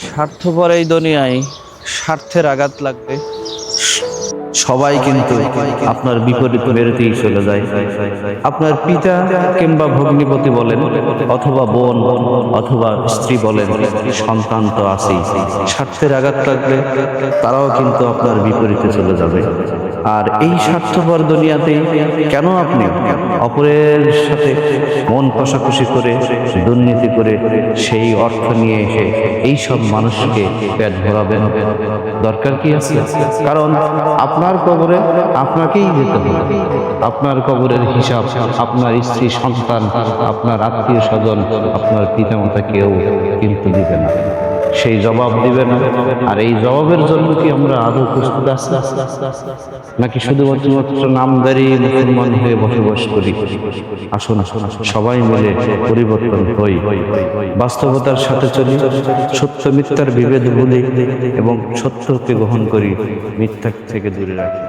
স্বার্থপর এই দুনিয়ায় স্বার্থের আঘাত লাগবে, সবাই কিন্তু আপনার বিপরীত মেরুতেই চলে যায়। আপনার পিতা কিংবা ভগ্নিপতি বলেন, অথবা বোন অথবা স্ত্রী বলেন, সন্তান তো আছেই, স্বার্থের আঘাত লাগলে তারাও কিন্তু আপনার বিপরীতে চলে যাবে। আর এই স্বার্থপর দুনিয়াতে কেন আপনি অপরের সাথে মন কষাকষি করে, দুর্নীতি করে, সেই অর্থ নিয়ে এসে এই সব মানুষকে পেট ভরাবেন? দরকার কি আছে? কারণ আপনার কবরে আপনাকেই যেতে হবে। আপনার কবরের হিসাব আপনার স্ত্রী, সন্তান, আপনার আত্মীয় স্বজন, আপনার পিতামাতা কেউ কিন্তু দিবে না, সেই জবাব দিবে না। আর এই জবাবের জন্য কি আমরা আদৌ প্রস্তুত আছি, নাকি শুধুমাত্র নামদারি মুসলমান হয়ে বসবাস করি? আসুন সবাই মিলে পরিবর্তন হই, বাস্তবতার সাথে চলি, সত্য মিথ্যার বিভেদ ভুলি এবং সত্যকে গ্রহণ করি, মিথ্যা থেকে দূরে রাখি।